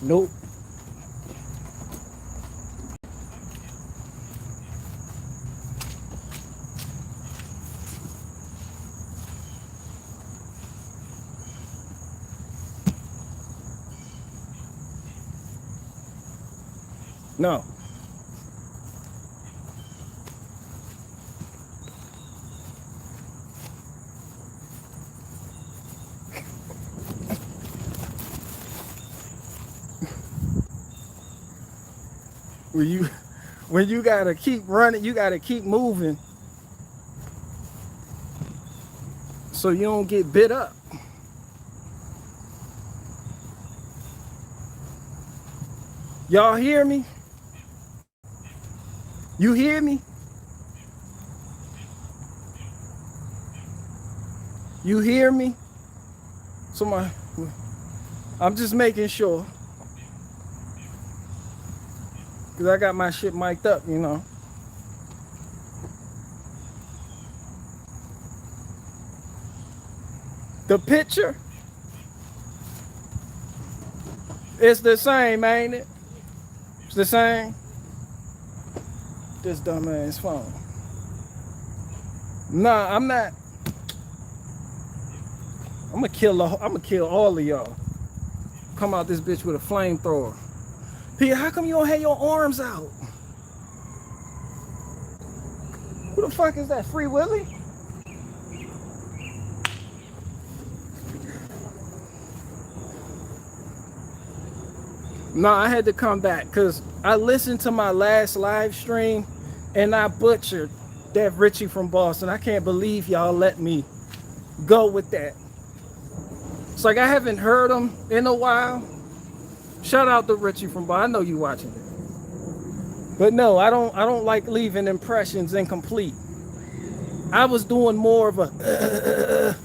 Nope. No. When you gotta keep running, you gotta keep moving so you don't get bit up. Y'all hear me? You hear me? You hear me? Somebody, I'm just making sure. Because I got my shit mic'd up, you know. The picture is the same, ain't it? It's the same. This dumbass phone. Nah, I'm not. I'm gonna kill all of y'all. Come out this bitch with a flamethrower. Peter, how come you don't have your arms out? Who the fuck is that? Free Willy? No, I had to come back because I listened to my last live stream and I butchered that Richie from Boston. I can't believe y'all let me go with that. It's like I haven't heard him in a while. Shout out to Richie from Boston. I know you watching it. But no, I don't like leaving impressions incomplete. I was doing more of a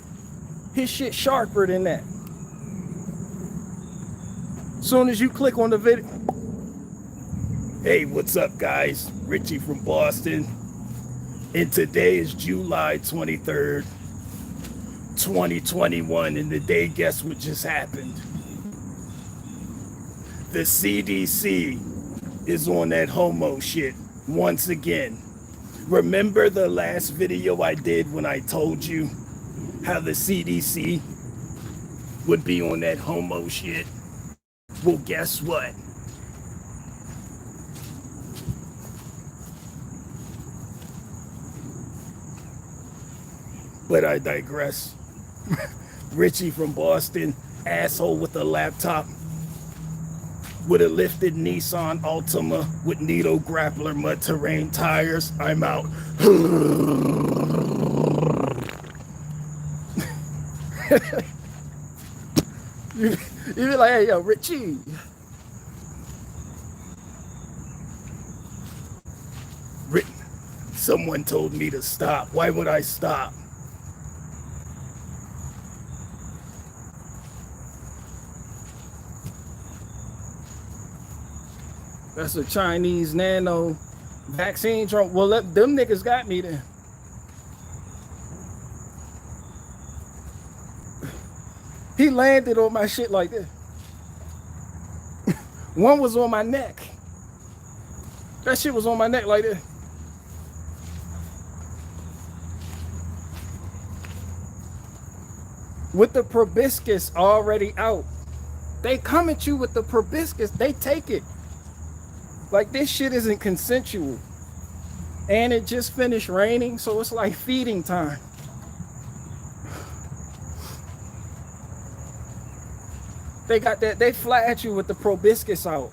his shit sharper than that. Soon as you click on the video, hey, what's up, guys? Richie from Boston, and today is July 23rd, 2021, and today, guess what just happened? The CDC is on that homo shit once again. Remember the last video I did when I told you how the CDC would be on that homo shit? Well, guess what? But I digress. Richie from Boston, asshole with a laptop, with a lifted Nissan Altima with Needle Grappler mud terrain tires. I'm out. You be like, hey, yo, Richie. Someone told me to stop. Why would I stop? That's a Chinese nano vaccine drone. Well, them niggas got me then. He landed on my shit like this. One was on my neck. That shit was on my neck like this. With the proboscis already out. They come at you with the proboscis. They take it. Like, this shit isn't consensual. And it just finished raining, so it's like feeding time. They got that, they fly at you with the proboscis out.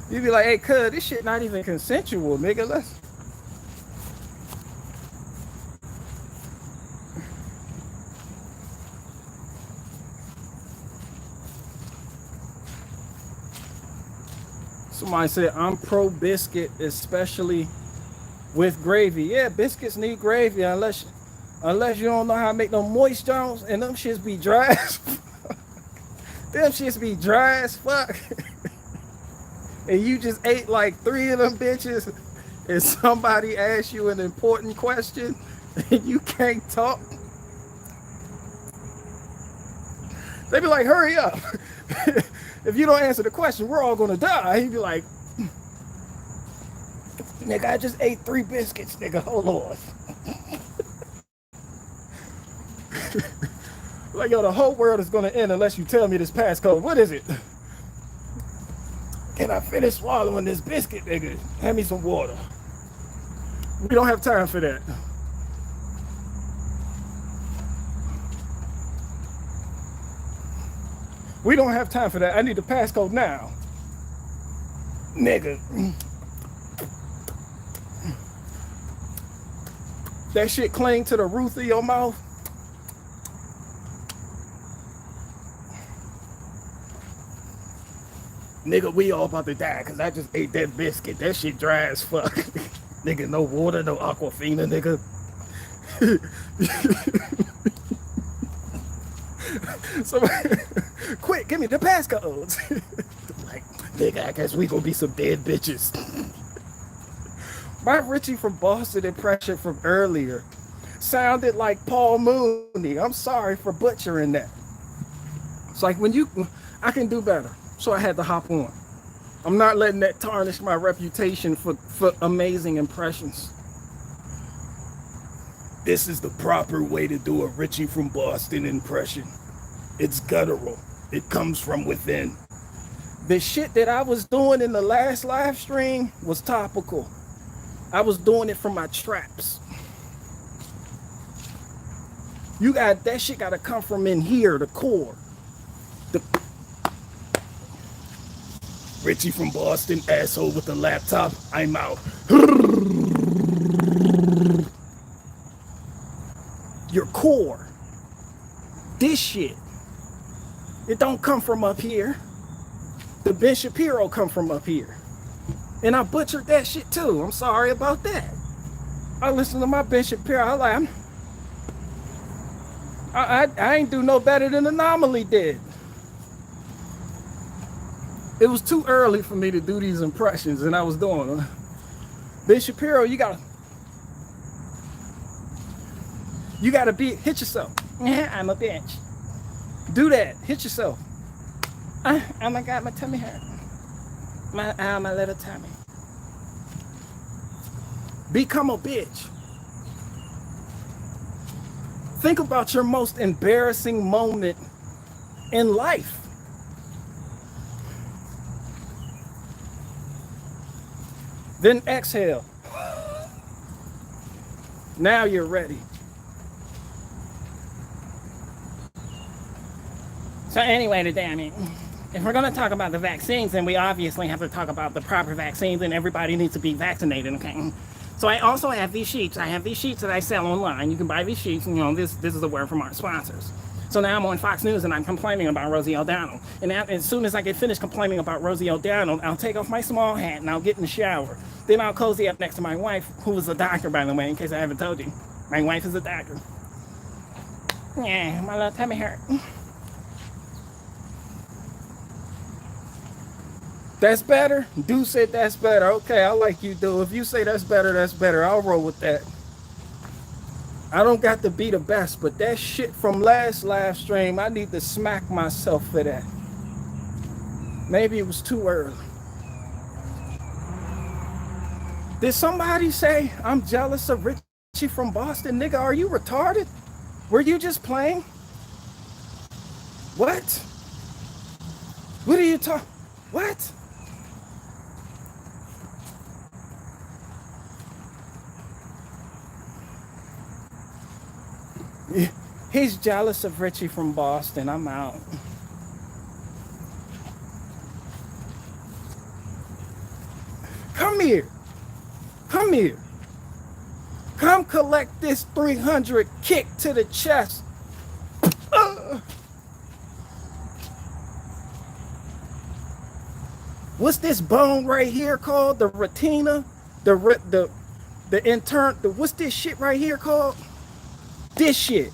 You be like, hey, cuz, this shit not even consensual, nigga. Let's. Somebody said, I'm pro biscuit, especially with gravy. Yeah, biscuits need gravy unless you don't know how to make them moist jones, and them shits be dry as fuck. Them shits be dry as fuck. And you just ate like 3 of them bitches, and somebody asks you an important question, and you can't talk. They be like, hurry up. If you don't answer the question, we're all gonna die. He'd be like, nigga, I just ate 3 biscuits, nigga. Hold on. Like, yo, the whole world is gonna end unless you tell me this passcode. What is it? Can I finish swallowing this biscuit, nigga? Hand me some water. We don't have time for that. We don't have time for that. I need the passcode now. Nigga. That shit cling to the roof of your mouth. Nigga, we all about to die because I just ate that biscuit. That shit dry as fuck. Nigga, no water, no Aquafina, nigga. So, quick, give me the passcodes. Like, nigga, I guess we gonna be some dead bitches. My Richie from Boston impression from earlier sounded like Paul Mooney. I'm sorry for butchering that. It's like I can do better. So I had to hop on. I'm not letting that tarnish my reputation for amazing impressions. This is the proper way to do a Richie from Boston impression. It's guttural. It comes from within. The shit that I was doing in the last live stream was topical. I was doing it from my traps. That shit gotta come from in here, the core. Richie from Boston, asshole with the laptop, I'm out. Your core. This shit. It don't come from up here. The Ben Shapiro come from up here. And I butchered that shit too. I'm sorry about that. I listened to my Ben Shapiro. I ain't do no better than Anomaly did. It was too early for me to do these impressions, and I was doing them. Ben Shapiro, you gotta hit yourself. I'm a bitch. Do that. Hit yourself. Oh my God, my tummy hurt. My little tummy. Become a bitch. Think about your most embarrassing moment in life. Then exhale. Now you're ready. So anyway, today, if we're going to talk about the vaccines, then we obviously have to talk about the proper vaccines, and everybody needs to be vaccinated, okay? So I also have these sheets. I have these sheets that I sell online. You can buy these sheets, and this is a word from our sponsors. So now I'm on Fox News and I'm complaining about Rosie O'Donnell. And as soon as I get finished complaining about Rosie O'Donnell, I'll take off my small hat and I'll get in the shower. Then I'll cozy up next to my wife, who is a doctor, by the way, in case I haven't told you. My wife is a doctor. Yeah, my little tummy hurt. That's better? Du said that's better. Okay, I like you, Du. If you say that's better, that's better. I'll roll with that. I don't got to be the best, but that shit from last live stream, I need to smack myself for that. Maybe it was too early. Did somebody say I'm jealous of Richie from Boston? Nigga, are you retarded? Were you just playing? What? What are you talking? What? He's jealous of Richie from Boston. I'm out. Come here. Come here. Come collect this 300 kick to the chest. What's this bone right here called? The retina? The intern? What's this shit right here called? This shit.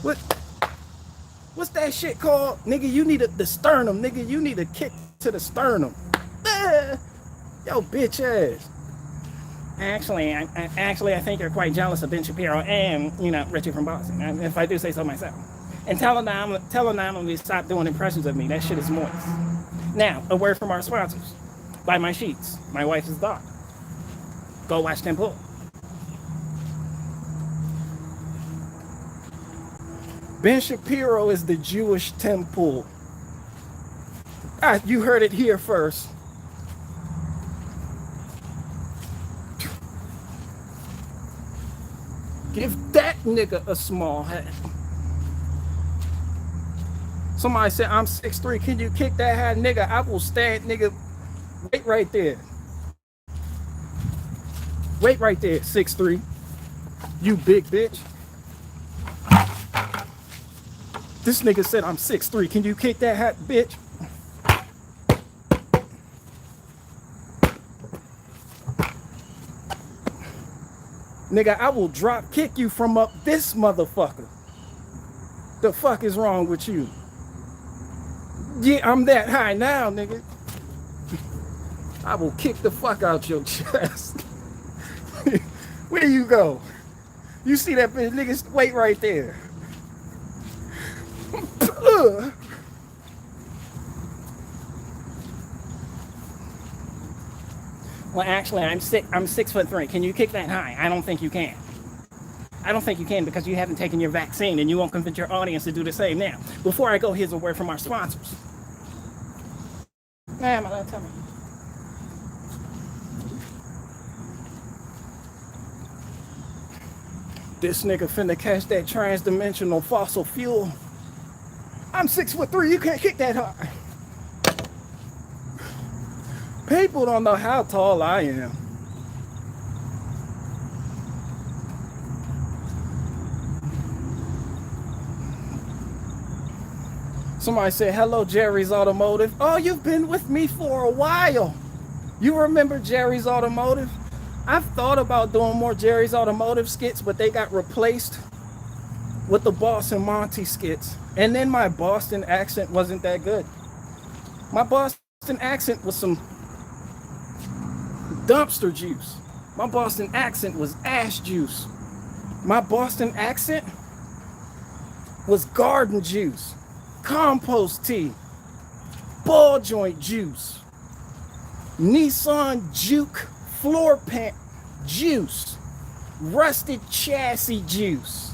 What's that shit called? Nigga, you need the sternum. Nigga, you need a kick to the sternum. Yo, bitch ass. Actually, I think you're quite jealous of Ben Shapiro and, Richie from Boston, if I do say so myself. And tell Anomaly to stop doing impressions of me. That shit is moist. Now, a word from our sponsors. Buy my sheets. My wife's dog. Go watch them pull. Ben Shapiro is the Jewish Tim Pool. You heard it here first. Give that nigga a small hat. Somebody said, I'm 6'3". Can you kick that hat, nigga? I will stand, nigga. Wait right there. Wait right there, 6'3". You big bitch. This nigga said I'm 6'3". Can you kick that hat, bitch? Nigga, I will drop kick you from up this motherfucker. The fuck is wrong with you? Yeah, I'm that high now, nigga. I will kick the fuck out your chest. Where you go? You see that bitch, nigga? Wait right there. Well, actually, I'm 6'3". Can you kick that high? I don't think you can. I don't think you can because you haven't taken your vaccine and you won't convince your audience to do the same now. Before I go, here's a word from our sponsors. Man, my little tummy. This nigga finna catch that trans-dimensional fossil fuel. I'm 6'3", you can't kick that high. People don't know how tall I am. Somebody said, hello, Jerry's Automotive. Oh, you've been with me for a while. You remember Jerry's Automotive? I've thought about doing more Jerry's Automotive skits, but they got replaced with the Boston Monty skits. And then my Boston accent wasn't that good. My Boston accent was some dumpster juice. My Boston accent was ash juice. My Boston accent was garden juice, compost tea, ball joint juice, Nissan Juke floor pan juice, rusted chassis juice,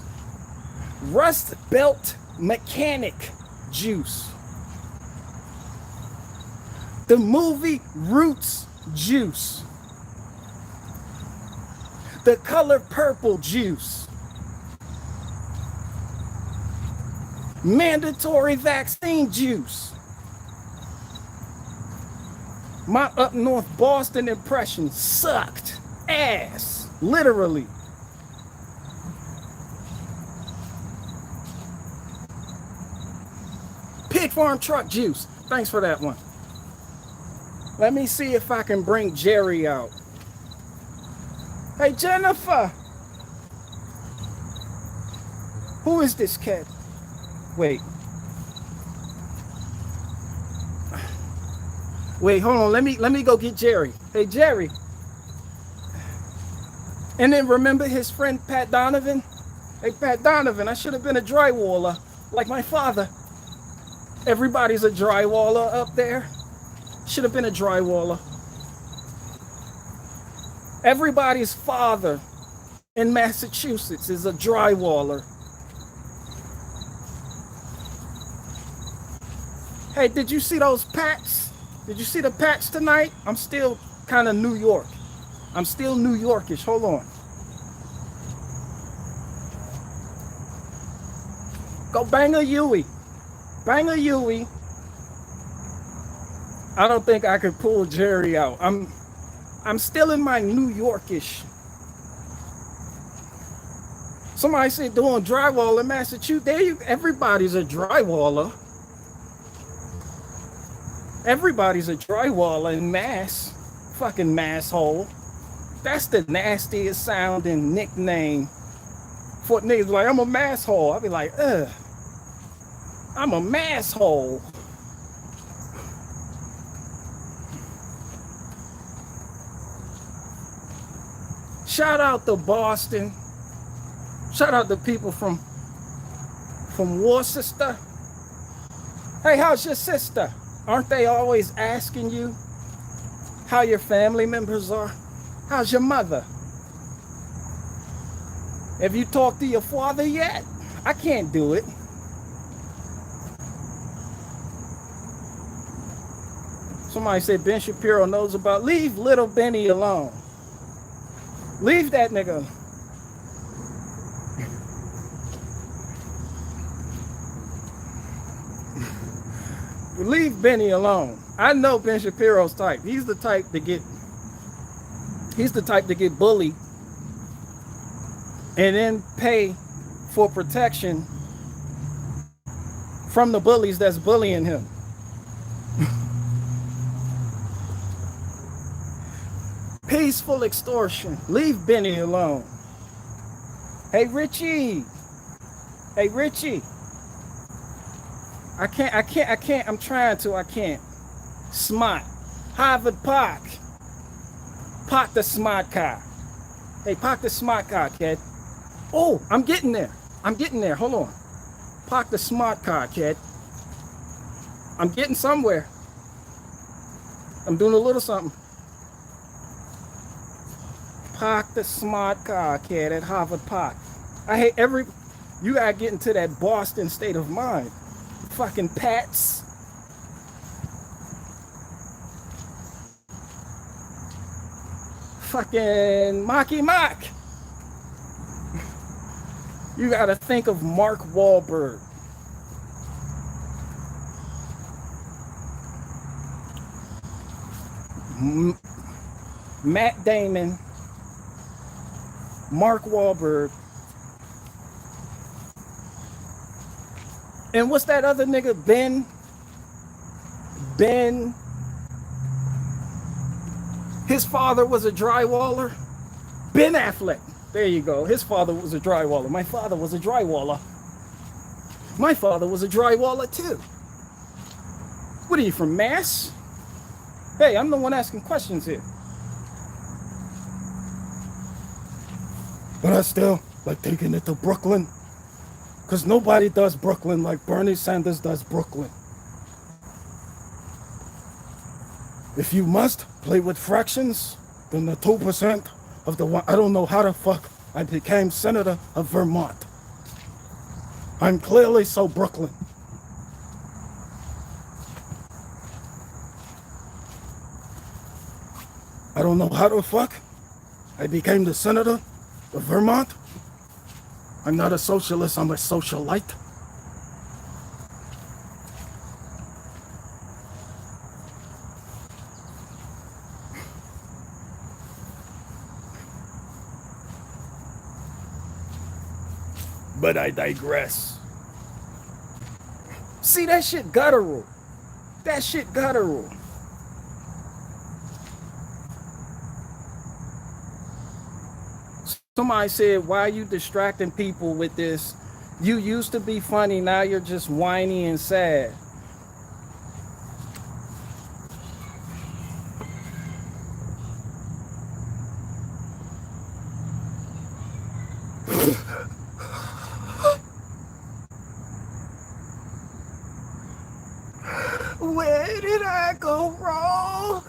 rust belt mechanic juice, the movie Roots juice, the color purple juice, mandatory vaccine juice. My up north Boston impression sucked ass, literally. Pig farm truck juice. Thanks for that one. Let me see if I can bring Jerry out. Hey, Jennifer. Who is this cat? Wait, hold on. Let me go get Jerry. Hey, Jerry. And then remember his friend Pat Donovan? Hey, Pat Donovan, I should have been a drywaller like my father. Everybody's a drywaller up there. Should have been a drywaller. Everybody's father in Massachusetts is a drywaller. Hey, did you see those Pats? Did you see the Pats tonight? I'm still kind of New York. I'm still New Yorkish. Hold on. Go bang a Yui. Bang a Yui. I don't think I could pull Jerry out. I'm still in my New Yorkish. Somebody said doing drywall in Massachusetts. Everybody's a drywaller. Everybody's a drywaller in Mass. Fucking masshole. That's the nastiest sounding nickname for niggas. Like, I'm a masshole. I'll be like, ugh. I'm a masshole. Shout out to Boston. Shout out to people from from Worcester. Hey, how's your sister? Aren't they always asking you how your family members are? How's your mother? Have you talked to your father yet? I can't do it. Somebody said Ben Shapiro knows about. Leave little Benny alone. Leave that nigga. Leave Benny alone. I know Ben Shapiro's type. He's the type to get bullied and then pay for protection from the bullies that's bullying him. Peaceful extortion. Leave Benny alone. Hey Richie. Hey Richie. I can't. I'm trying to. I can't. Smart. Harvard Park. Park the smart car. Hey, park the smart car, kid. Oh, I'm getting there. I'm getting there. Hold on. Park the smart car, kid. I'm getting somewhere. I'm doing a little something. Park the smart car, kid, at Harvard Park. I hate you gotta get into that Boston state of mind. Fucking pets. Fucking Mocky Mock. You gotta think of Mark Wahlberg. Matt Damon. Mark Wahlberg. And what's that other nigga? Ben. His father was a drywaller. Ben Affleck. There you go. His father was a drywaller. My father was a drywaller. My father was a drywaller too. What are you, from Mass? Hey, I'm the one asking questions here. But I still like taking it to Brooklyn. Because nobody does Brooklyn like Bernie Sanders does Brooklyn. If you must play with fractions, then the 2% of the one, I don't know how the fuck I became Senator of Vermont. I'm clearly so Brooklyn. I don't know how the fuck I became the Senator of Vermont. I'm not a socialist, I'm a socialite. But I digress. See, that shit guttural. That shit guttural. Somebody said, why are you distracting people with this? You used to be funny, now you're just whiny and sad. Where did I go wrong?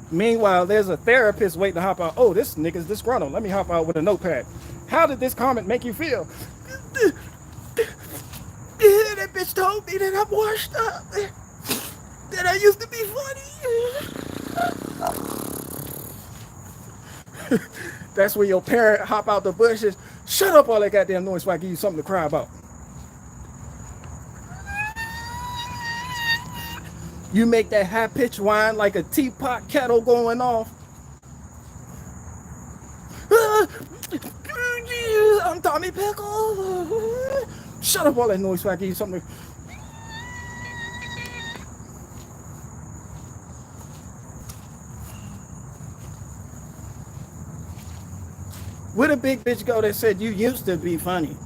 Meanwhile, there's a therapist waiting to hop out. Oh, this nigga's disgruntled. Let me hop out with a notepad. How did this comment make you feel? That bitch told me that I'm washed up. That I used to be funny. That's where your parent hop out the bushes. Shut up all that goddamn noise so I give you something to cry about. You make that high-pitched whine like a teapot kettle going off. I'm Tommy Pickle. Shut up all that noise so I give you something. Where the big bitch go that said you used to be funny?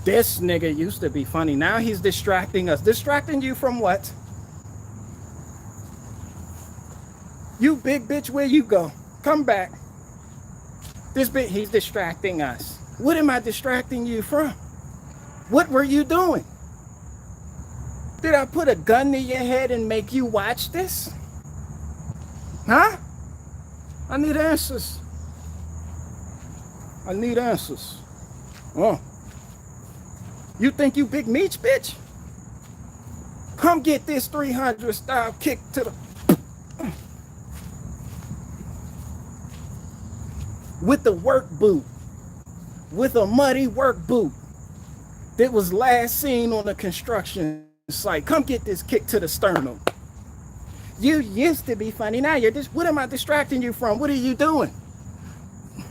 This nigga used to be funny. Now he's distracting us. Distracting you from what? You big bitch, where you go? Come back. This bitch, he's distracting us. What am I distracting you from? What were you doing? Did I put a gun to your head and make you watch this? Huh? I need answers. I need answers. Oh. You think you big meech, bitch? Come get this 300 style kick to the... With the work boot. With a muddy work boot that was last seen on a construction site. Come get this kick to the sternum. You used to be funny. Now you're just... What am I distracting you from? What are you doing?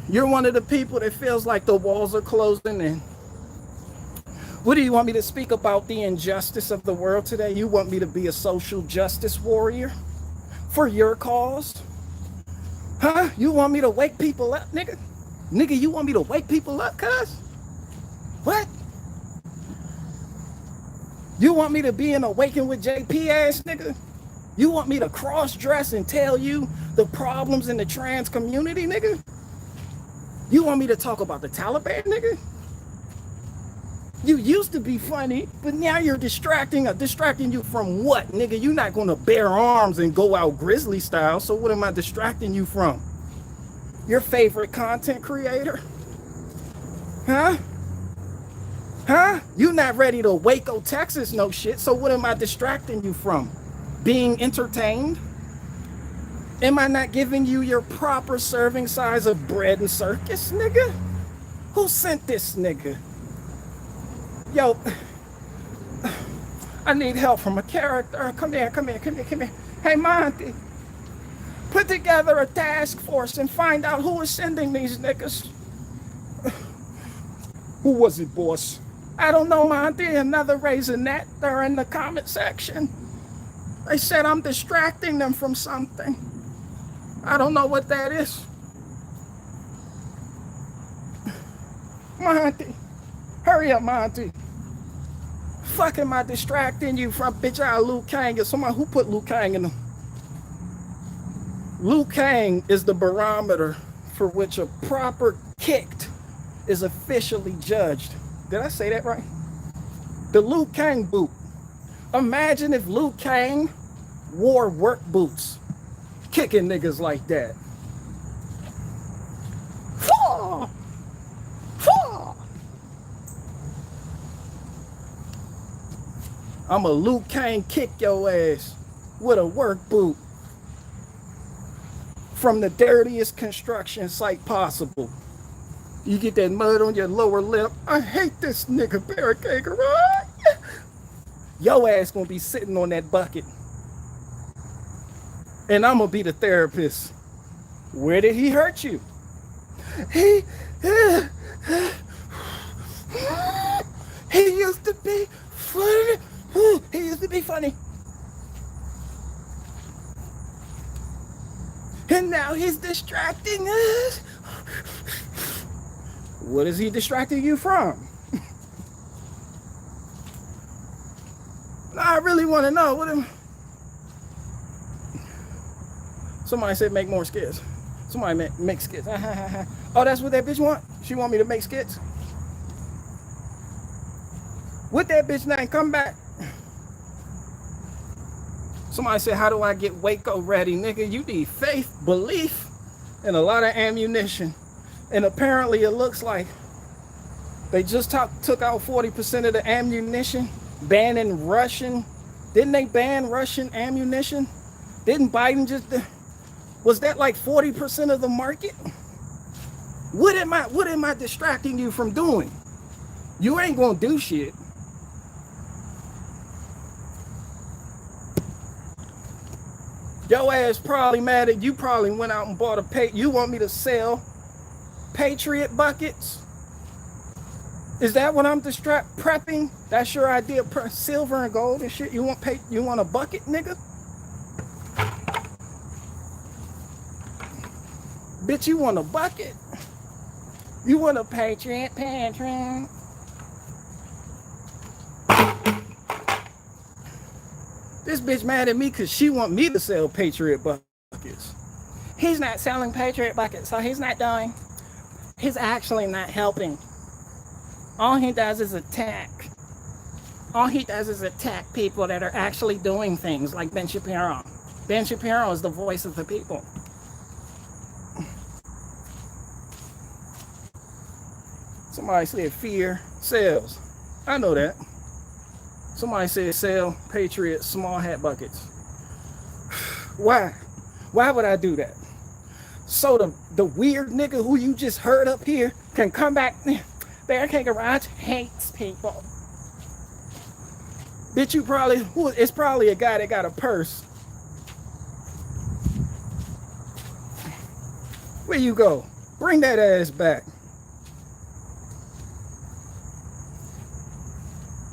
You're one of the people that feels like the walls are closing in. What do you want me to speak about? The injustice of the world today? You want me to be a social justice warrior for your cause? Huh? You want me to wake people up, nigga? Nigga, you want me to wake people up, cuz? What? You want me to be an Awaken with JP ass nigga? You want me to cross-dress and tell you the problems in the trans community, nigga? You want me to talk about the Taliban, nigga? You used to be funny, but now you're distracting you from what, nigga? You're not gonna bear arms and go out grizzly style, so what am I distracting you from? Your favorite content creator? Huh? Huh? You not ready to Waco, Texas, no shit, so what am I distracting you from? Being entertained? Am I not giving you your proper serving size of bread and circus, nigga? Who sent this nigga? Yo, I need help from a character. Come here. Hey, Monty, put together a task force and find out who is sending these niggas. Who was it, boss? I don't know, Monty. Another Raisinette. They're in the comment section. They said I'm distracting them from something. I don't know what that is. Monty, hurry up, Monty. Fuck am I distracting you from, bitch? Liu Kang is somebody who put Liu Kang in them. Liu Kang is the barometer for which a proper kicked is officially judged. Did I say that right? The Liu Kang boot. Imagine if Liu Kang wore work boots, kicking niggas like that. I'm a Liu Kang kick your ass with a work boot from the dirtiest construction site possible. You get that mud on your lower lip. I hate this nigga barricade garage. Your ass gonna be sitting on that bucket. And I'm gonna be the therapist. Where did he hurt you? He used to be funny. He used to be funny. And now he's distracting us. What is he distracting you from? I really want to know. Somebody said make more skits. Somebody make skits. Oh, that's what that bitch want? She want me to make skits? What that bitch name? Come back. Somebody said, how do I get Waco ready? Nigga, you need faith, belief, and a lot of ammunition. And apparently it looks like they just took out 40% of the ammunition, banning Russian. Didn't they ban Russian ammunition? Didn't Biden just... Was that like 40% of the market? What am I distracting you from doing? You ain't gonna do shit. Your ass probably mad at you. Probably went out and bought you want me to sell Patriot buckets? Is that what I'm prepping? That's your idea, silver and gold and shit? You want a bucket, nigga? Bitch, you want a bucket? You want a Patriot? This bitch mad at me because she want me to sell Patriot buckets. buckets. He's not selling Patriot buckets, so he's not doing. He's actually not helping. All he does is attack. All he does is attack people that are actually doing things, like Ben Shapiro. Ben Shapiro is the voice of the people. Somebody said fear sells. I know that. Somebody said sell Patriot small hat buckets. Why? Why would I do that? So the weird nigga who you just heard up here can come back. Barricade Garage hates people. Bitch, you probably, it's probably a guy that got a purse. Where you go? Bring that ass back.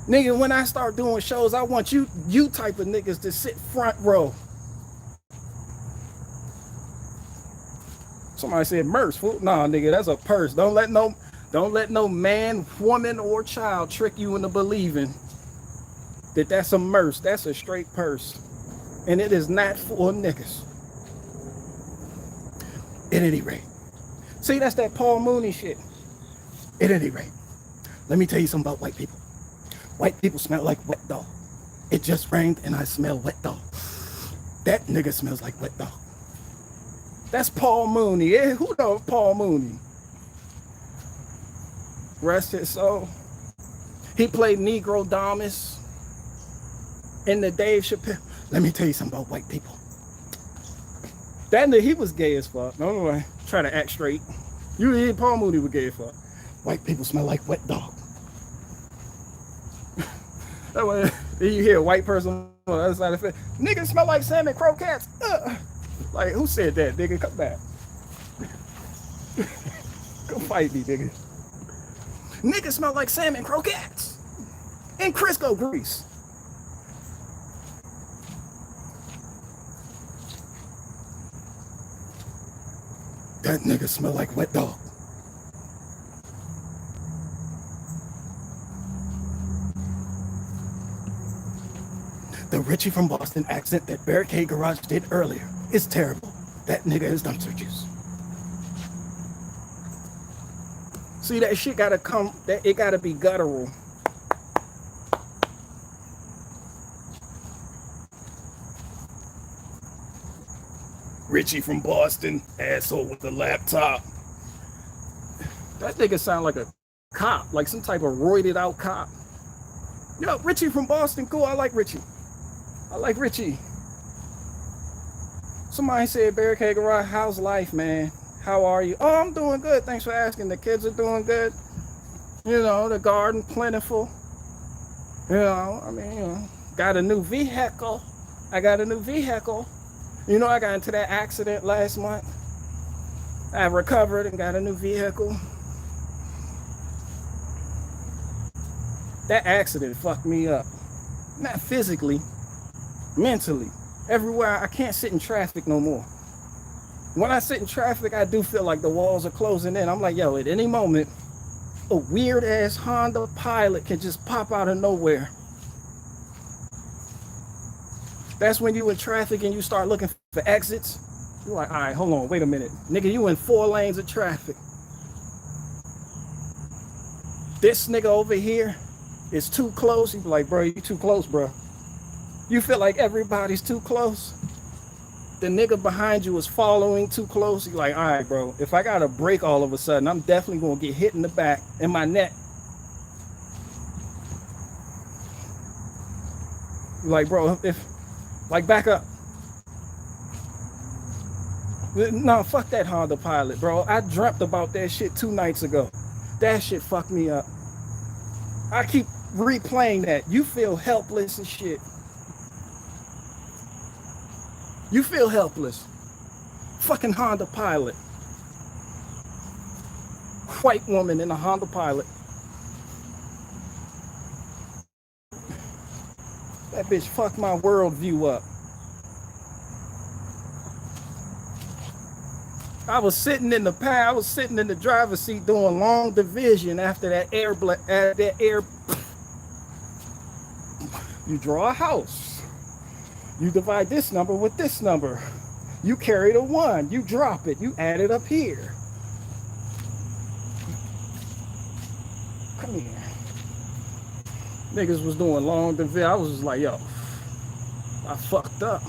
Nigga, when I start doing shows, I want you type of niggas to sit front row. Somebody said merce. Nah, nigga, that's a purse. Don't let no man, woman, or child trick you into believing that that's a merce. That's a straight purse. And it is not for niggas. At any rate. See, that's that Paul Mooney shit. At any rate. Let me tell you something about white people. White people smell like wet dog. It just rained and I smell wet dog. That nigga smells like wet dog. That's Paul Mooney. Yeah, who knows Paul Mooney? Rest his soul. He played Negro Damas in the Dave Chappelle. Let me tell you something about white people. That nigga, he was gay as fuck. No way. Try to act straight. You Paul Mooney was gay as fuck. White people smell like wet dog. That way, you hear a white person on the other side of the face. Niggas smell like salmon croquettes. Like, who said that, nigga? Come back. Go fight me, nigga. Niggas smell like salmon croquettes in Crisco grease. That nigga smell like wet dog. The Richie from Boston accent that Barricade Garage did earlier is terrible. That nigga is dumpster juice. See, that shit gotta come, it gotta be guttural. Richie from Boston, asshole with the laptop. That nigga sound like a cop, like some type of roided out cop. Yo, Richie from Boston, cool, I like Richie. I like Richie. Somebody said, Barricade Garage, how's life, man? How are you? Oh, I'm doing good. Thanks for asking. The kids are doing good. You know, the garden plentiful. You know, I mean, you know, got a new vehicle. I got a new vehicle. You know, I got into that accident last month. I recovered and got a new vehicle. That accident fucked me up. Not physically, mentally. Everywhere, I can't sit in traffic no more. When I sit in traffic, I do feel like the walls are closing in. I'm like, yo, at any moment, a weird ass Honda Pilot can just pop out of nowhere. That's when you in traffic and you start looking for exits. You're like, all right, hold on, wait a minute. Nigga, you in 4 lanes of traffic. This nigga over here is too close. You be like, bro, you too close, bro. You feel like everybody's too close. The nigga behind you is following too close. You're like, all right, bro, if I got to brake all of a sudden, I'm definitely going to get hit in the back and my neck. You're like, bro, like, back up. No, fuck that Honda Pilot, bro. I dreamt about that shit 2 nights ago. That shit fucked me up. I keep replaying that. You feel helpless and shit. You feel helpless. Fucking Honda Pilot. White woman in a Honda Pilot. That bitch fucked my worldview up. I was sitting in the driver's seat doing long division after that air. You draw a house. You divide this number with this number. You carry the one, you drop it, you add it up here. Come here. Niggas was doing long division. I was just like, yo, I fucked up.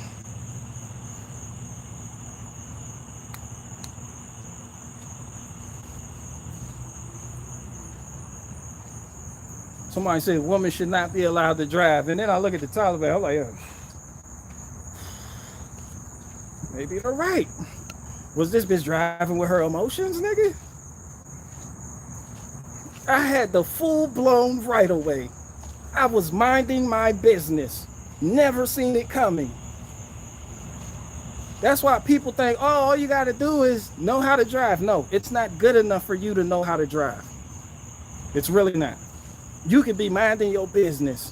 Somebody said women should not be allowed to drive. And then I look at the Taliban, I'm like, yo, maybe they're right. Was this bitch driving with her emotions, nigga? I had the full-blown right of way. I was minding my business. Never seen it coming. That's why people think, oh, all you got to do is know how to drive. No, it's not good enough for you to know how to drive. It's really not. You could be minding your business.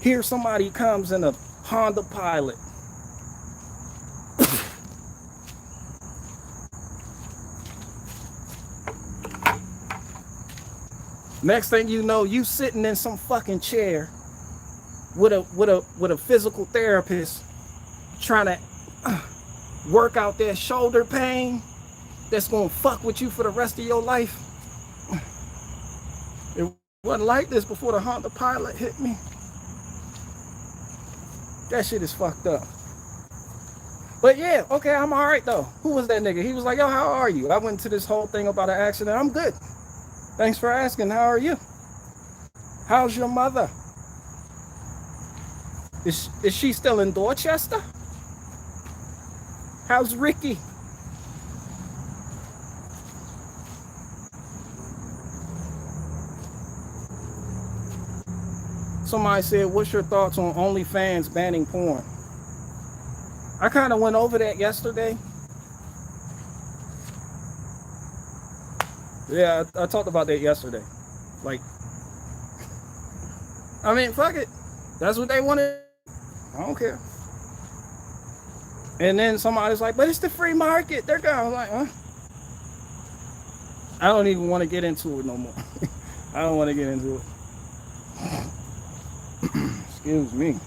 Here somebody comes in a Honda Pilot. Next thing you know, you sitting in some fucking chair with a physical therapist trying to work out that shoulder pain that's gonna fuck with you for the rest of your life. It wasn't like this before the Honda Pilot hit me. That shit is fucked up. But yeah, okay, I'm all right though. Who was that nigga? He was like, yo, how are you? I went into this whole thing about an accident. I'm good. Thanks for asking. How are you? How's your mother? Is she still in Dorchester? How's Ricky? Somebody said, what's your thoughts on OnlyFans banning porn? I kind of went over that yesterday. Yeah, I talked about that yesterday. Like, I mean, fuck it. That's what they wanted. I don't care. And then somebody's like, but it's the free market. They're going like, huh? I don't even want to get into it no more. I don't want to get into it. Excuse me.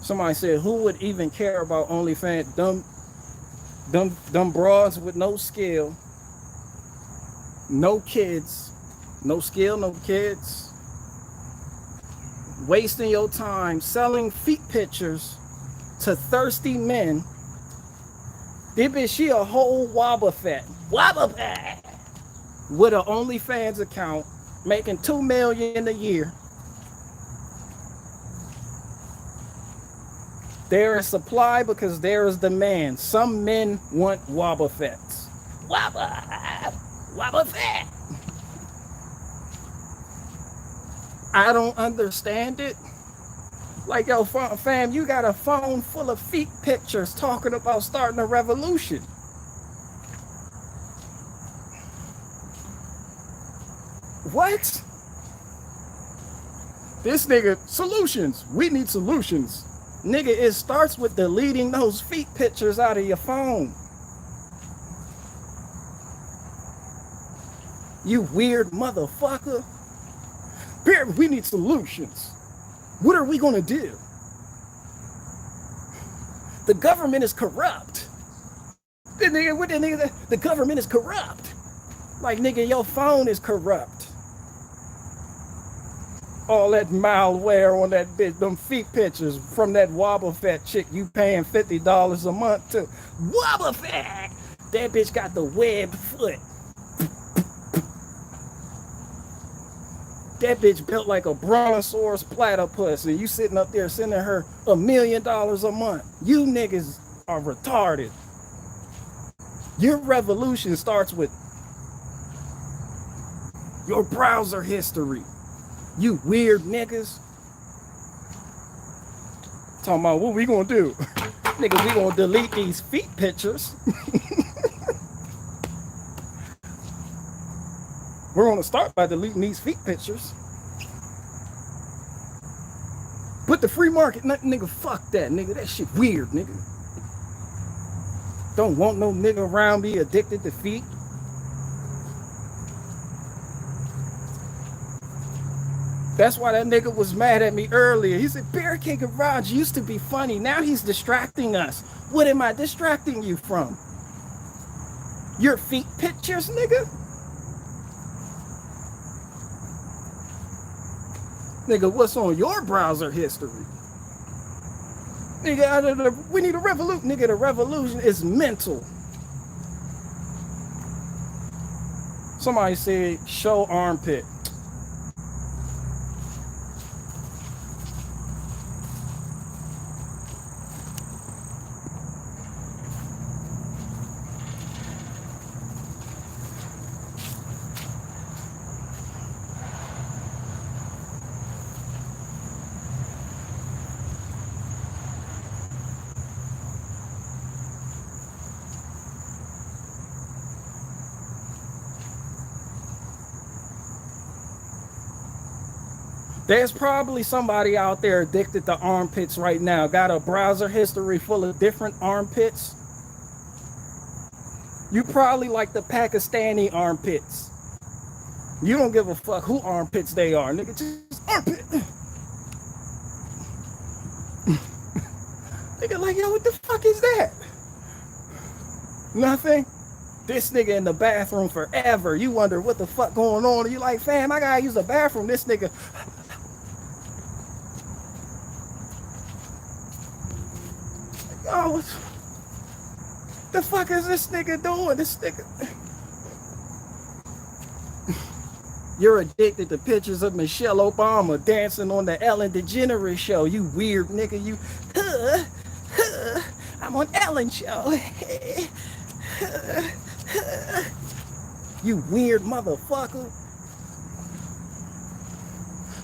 Somebody said, who would even care about OnlyFans? Dumb broads with no skill, no kids, no skill, no kids, wasting your time selling feet pictures to thirsty men. This bitch, she a whole Wobbuffet with an OnlyFans account, making $2 million a year. There is supply because there is demand. Some men want Wobbuffets. Wobbuffet. I don't understand it. Like, yo, fam, you got a phone full of feet pictures talking about starting a revolution. What? This nigga, solutions. We need solutions. Nigga, it starts with deleting those feet pictures out of your phone. You weird motherfucker. We need solutions. What are we gonna do? The government is corrupt. The government is corrupt. Like, nigga, your phone is corrupt. All that malware on that bitch, them feet pictures from that Wobbuffet chick you paying $50 a month to. Wobbuffet! That bitch got the webbed foot. That bitch built like a brontosaurus platypus, and you sitting up there sending her $1 million a month. You niggas are retarded. Your revolution starts with your browser history. You weird niggas. Talking about what we gonna do? Niggas, we gonna delete these feet pictures. We're gonna start by deleting these feet pictures. Put the free market, nigga, fuck that, nigga. That shit weird, nigga. Don't want no nigga around me addicted to feet. That's why that nigga was mad at me earlier. He said, Barricade Garage used to be funny. Now he's distracting us. What am I distracting you from? Your feet pictures, nigga? Nigga, what's on your browser history? Nigga, we need a revolution. Nigga, the revolution is mental. Somebody said, show armpit. There's probably somebody out there addicted to armpits right now. Got a browser history full of different armpits. You probably like the Pakistani armpits. You don't give a fuck who armpits they are. Nigga, just armpit. Nigga like, yo, what the fuck is that? Nothing. This nigga in the bathroom forever. You wonder what the fuck going on. You like, fam, I gotta use the bathroom. This nigga... Oh, what the fuck is this nigga doing? This nigga... You're addicted to pictures of Michelle Obama dancing on the Ellen DeGeneres show. You weird nigga. You... I'm on Ellen show. You weird motherfucker.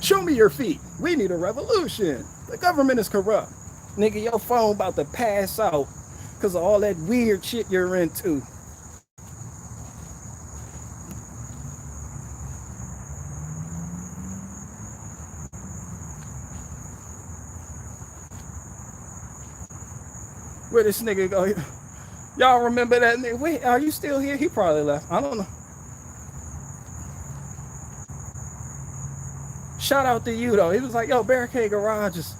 Show me your feet. We need a revolution. The government is corrupt. Nigga, your phone about to pass out because of all that weird shit you're into. Where this nigga go? Y'all remember that nigga? Wait, are you still here? He probably left. I don't know. Shout out to you though. He was like, yo, Barricade Garages.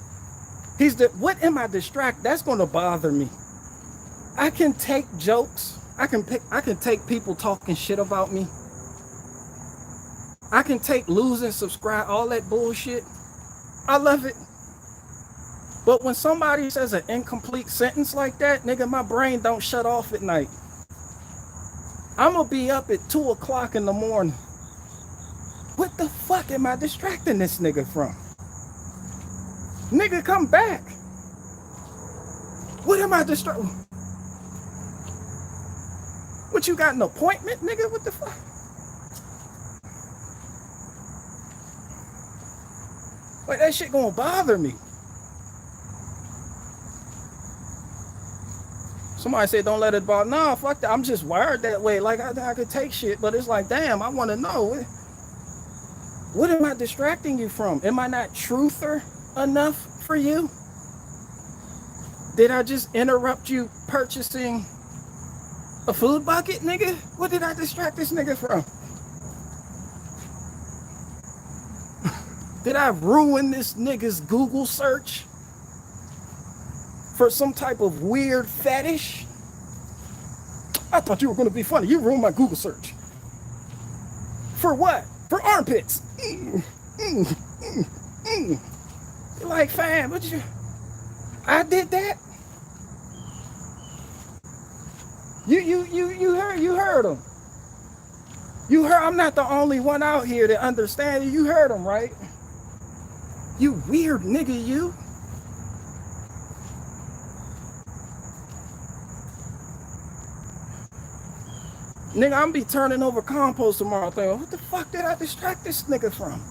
What am I distracted? That's gonna bother me. I can take jokes. I can take people talking shit about me. I can take losing, subscribe, all that bullshit. I love it. But when somebody says an incomplete sentence like that, nigga, my brain don't shut off at night. I'm gonna be up at 2 o'clock in the morning. What the fuck am I distracting this nigga from? Nigga, come back. What am I distracting? What, you got an appointment, nigga? What the fuck? Like, that shit gonna bother me. Somebody said, don't let it bother. No, fuck that. I'm just wired that way. Like, I could take shit, but it's like, damn, I want to know. What am I distracting you from? Am I not truther enough for you? Did I just interrupt you purchasing a food bucket, nigga? What did I distract this nigga from? Did I ruin this nigga's Google search for some type of weird fetish? I thought you were going to be funny. You ruined my Google search. For what? For armpits. You're like, fam, what you... I did that? You heard him. You heard, I'm not the only one out here that understands it. You heard him, right? You weird nigga, you. Nigga, I'm be turning over compost tomorrow thinking, what the fuck did I distract this nigga from?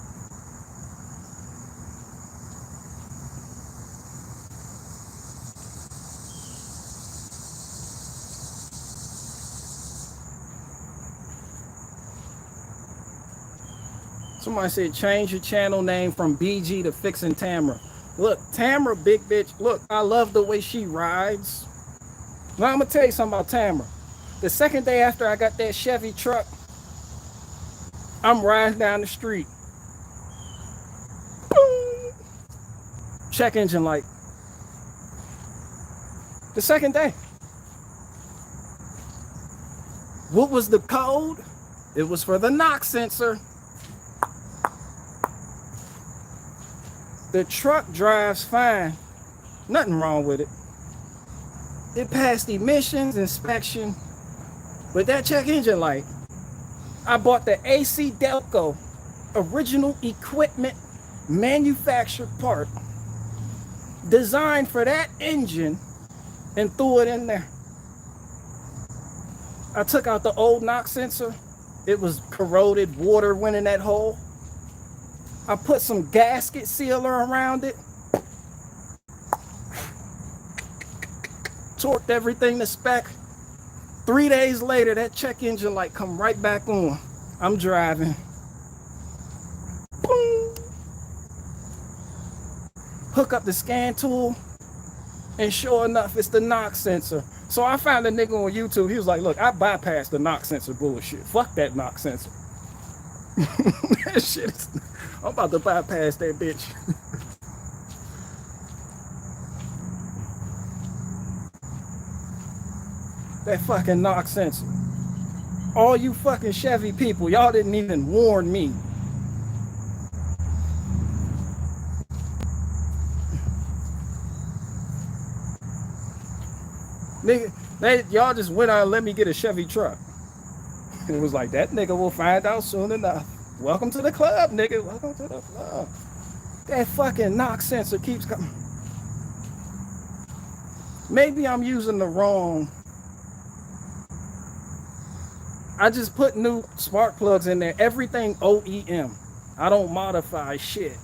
Somebody said, change your channel name from BG to Fixing Tamara. Look, Tamara, big bitch. Look, I love the way she rides. Now, I'm going to tell you something about Tamara. The second day after I got that Chevy truck, I'm riding down the street. Check engine light. The second day. What was the code? It was for the knock sensor. The truck drives fine. Nothing wrong with it. It passed emissions inspection. With that check engine light, I bought the AC Delco original equipment manufactured part designed for that engine and threw it in there. I took out the old knock sensor. It was corroded, water went in that hole. I put some gasket sealer around it. Torqued everything to spec. 3 days later, that check engine light come right back on. I'm driving. Boom. Hook up the scan tool, and sure enough, it's the knock sensor. So I found a nigga on YouTube. He was like, look, I bypassed the knock sensor bullshit. Fuck that knock sensor. That shit is, I'm about to bypass that bitch. That fucking knock sensor. All you fucking Chevy people, y'all didn't even warn me. Nigga, y'all just went out and let me get a Chevy truck. It was like, that nigga will find out soon enough. Welcome to the club, nigga. Welcome to the club. That fucking knock sensor keeps coming. Maybe I'm using the wrong. I just put new spark plugs in there. Everything OEM. I don't modify shit.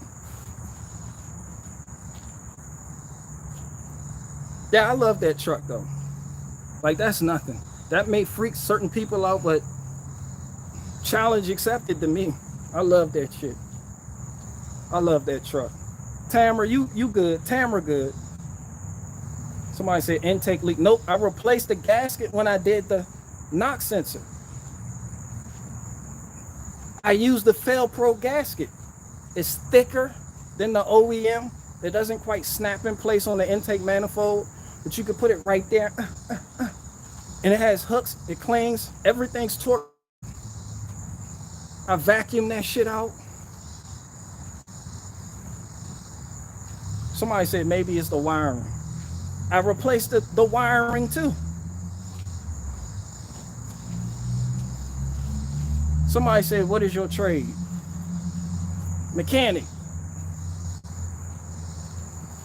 Yeah, I love that truck though. Like, that's nothing. That may freak certain people out, but challenge accepted to me. I love that shit. I love that truck. Tamara, you good. Tamara good. Somebody said intake leak. Nope, I replaced the gasket when I did the knock sensor. I used the Fel-Pro gasket. It's thicker than the OEM. It doesn't quite snap in place on the intake manifold, but you can put it right there. And it has hooks, it clings, everything's torqued. I vacuum that shit out. Somebody said maybe it's the wiring. I replaced the wiring too. Somebody said, what is your trade? Mechanic.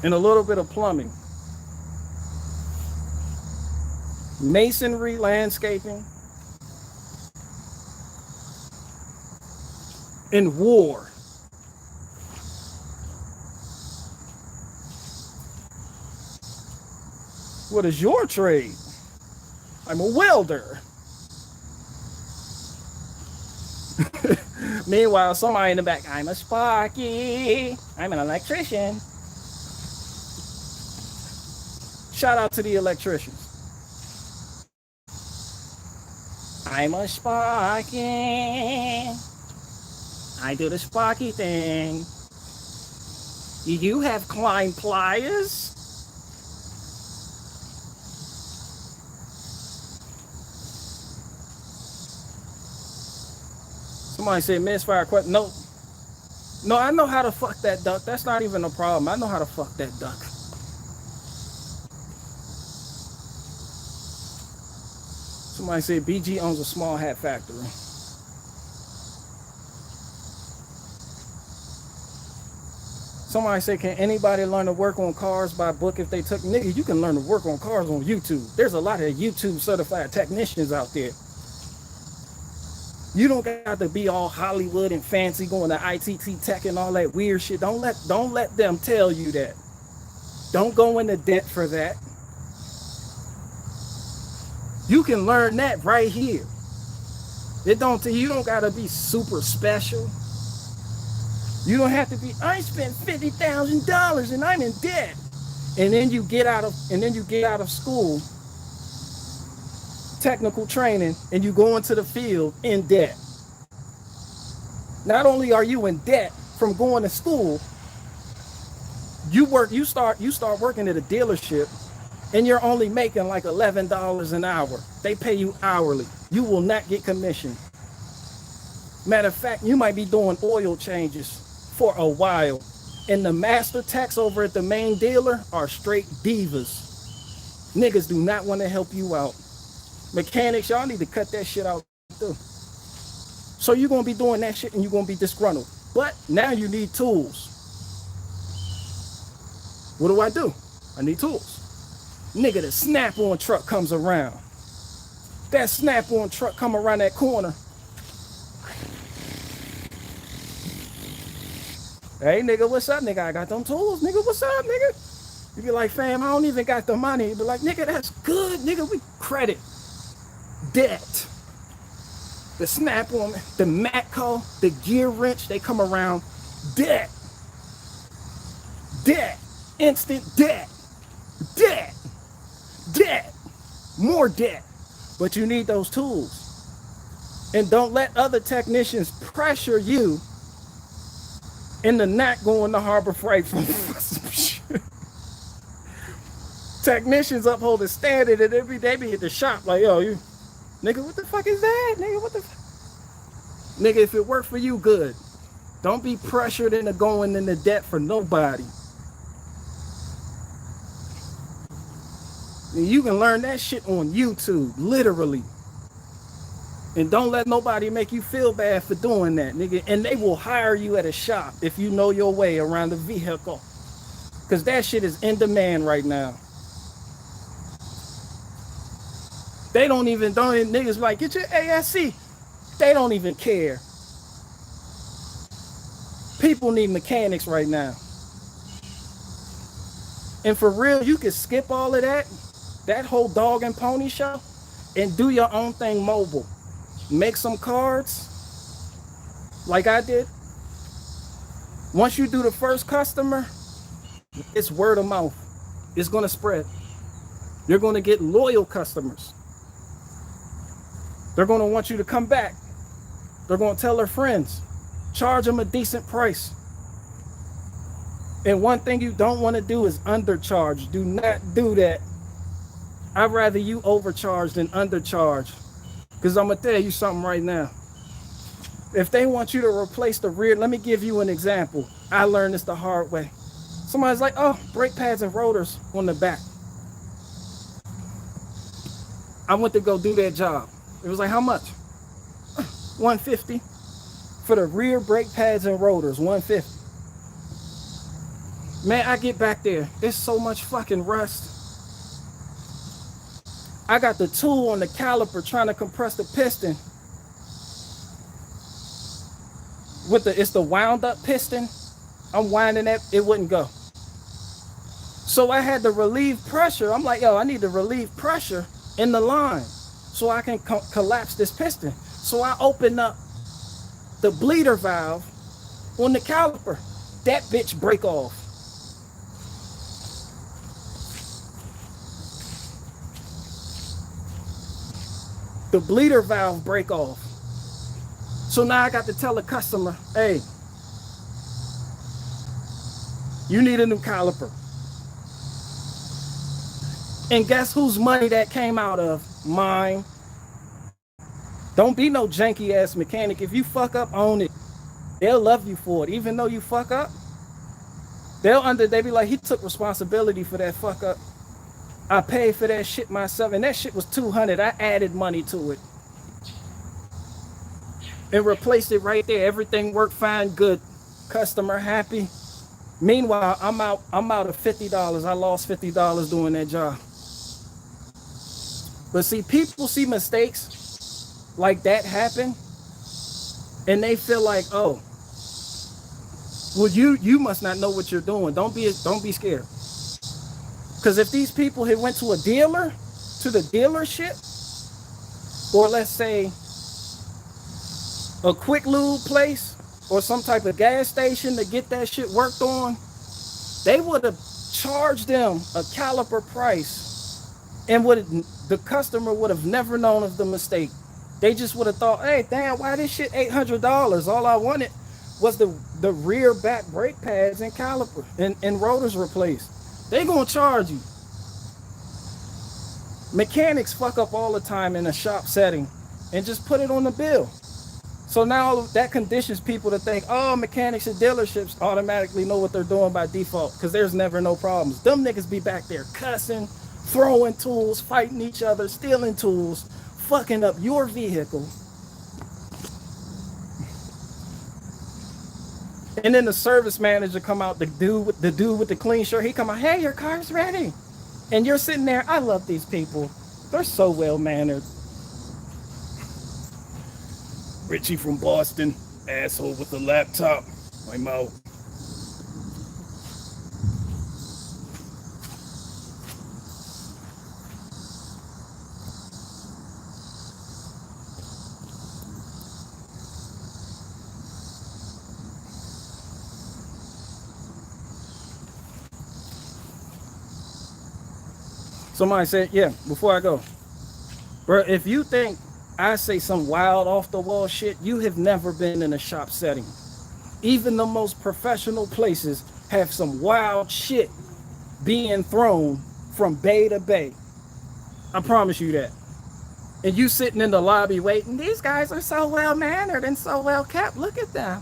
And a little bit of plumbing. Masonry, landscaping. And war. What is your trade? I'm a welder. Meanwhile, somebody in the back, I'm a Sparky. I'm an electrician. Shout out to the electricians. I'm a Sparky. I do the Sparky thing. You have Klein pliers? Somebody said misfire question. No, I know how to fuck that duck. That's not even a problem. I know how to fuck that duck. Somebody said BG owns a small hat factory. Somebody said, can anybody learn to work on cars by book if they took? Nigga, you can learn to work on cars on YouTube. There's a lot of YouTube certified technicians out there. You don't got to be all Hollywood and fancy going to ITT Tech and all that weird shit. Don't let them tell you that. Don't go into debt for that. You can learn that right here. You don't got to be super special. You don't have to be, I spent $50,000 and I'm in debt. And then you get out of school, technical training, and you go into the field in debt. Not only are you in debt from going to school, You start working at a dealership and you're only making like $11 an hour. They pay you hourly. You will not get commission. Matter of fact, you might be doing oil changes for a while. And the master techs over at the main dealer are straight divas. Niggas do not want to help you out. Mechanics, y'all need to cut that shit out too. So you're going to be doing that shit and you're going to be disgruntled. But now you need tools. What do? I need tools. Nigga, the Snap-on truck comes around. That Snap-on truck come around that corner. Hey, nigga, what's up, nigga? I got them tools, nigga. What's up, nigga? You be like, fam, I don't even got the money. You be like, nigga, that's good, nigga. We credit. Debt. The Snap-on, the Matco, the gear wrench, they come around. Debt. Debt. Instant debt. Debt. Debt. More debt. But you need those tools. And don't let other technicians pressure you into not going to Harbor Freight for some shit. Technicians uphold the standard and they be at the shop like, yo, you, nigga, what the fuck is that? Nigga, what the fuck? Nigga, if it worked for you, good. Don't be pressured into going into debt for nobody. And you can learn that shit on YouTube, literally. And don't let nobody make you feel bad for doing that, nigga. And they will hire you at a shop if you know your way around the vehicle. Because that shit is in demand right now. They don't even niggas like, get your ASC. They don't even care. People need mechanics right now. And for real, you can skip all of that whole dog and pony show, and do your own thing mobile. Make some cards like I did. Once you do the first customer, it's word of mouth. It's going to spread. You're going to get loyal customers. They're going to want you to come back. They're going to tell their friends. Charge them a decent price. And one thing you don't want to do is undercharge. Do not do that. I'd rather you overcharge than undercharge. Because I'm going to tell you something right now. If they want you to replace the rear, let me give you an example. I learned this the hard way. Somebody's like, oh, brake pads and rotors on the back. I went to go do that job. It was like, how much? $150 for the rear brake pads and rotors, $150. Man, I get back there. It's so much fucking rust. I got the tool on the caliper trying to compress the piston. It's the wound up piston. I'm winding that, it wouldn't go. So I had to relieve pressure. I'm like, yo, I need to relieve pressure in the line so I can collapse this piston. So I open up the bleeder valve on the caliper. That bitch break off. The bleeder valve break off. So now I got to tell the customer, hey, you need a new caliper. And guess whose money that came out of? Mine. Don't be no janky ass mechanic. If you fuck up, own it. They'll love you for it. Even though you fuck up, they be like, he took responsibility for that fuck up. I paid for that shit myself, and that shit was $200. I added money to it and replaced it right there. Everything worked fine, good. Customer happy. Meanwhile, I'm out of $50. I lost $50 doing that job. But see, people see mistakes like that happen, and they feel like, oh, well, you must not know what you're doing. Don't be scared. Because if these people had went to a dealer, to the dealership, or let's say a quick lube place or some type of gas station to get that shit worked on, they would have charged them a caliper price, and the customer would have never known of the mistake. They just would have thought, hey, damn, why this shit $800? All I wanted was the rear back brake pads and caliper and rotors replaced. They gonna charge you. Mechanics fuck up all the time in a shop setting and just put it on the bill. So now that conditions people to think, oh, mechanics at dealerships automatically know what they're doing by default because there's never no problems. Them niggas be back there cussing, throwing tools, fighting each other, stealing tools, fucking up your vehicle. And then the service manager come out, the dude with the clean shirt, he come out, hey, your car's ready. And you're sitting there, I love these people. They're so well-mannered. Richie from Boston, asshole with the laptop. I'm out. Somebody said, yeah, before I go, bro, if you think I say some wild off the wall shit, you have never been in a shop setting. Even the most professional places have some wild shit being thrown from bay to bay. I promise you that. And you sitting in the lobby waiting, these guys are so well mannered and so well kept. Look at them.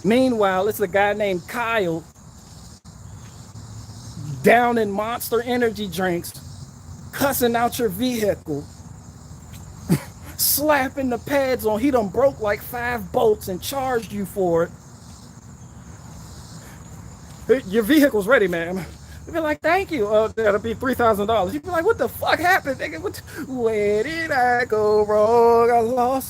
Meanwhile, it's a guy named Kyle down in Monster energy drinks, cussing out your vehicle, slapping the pads on. He done broke like 5 bolts and charged you for it. Your vehicle's ready, ma'am. You'd be like, thank you. That'll be $3,000. You'd be like, what the fuck happened, nigga? Where did I go wrong? I lost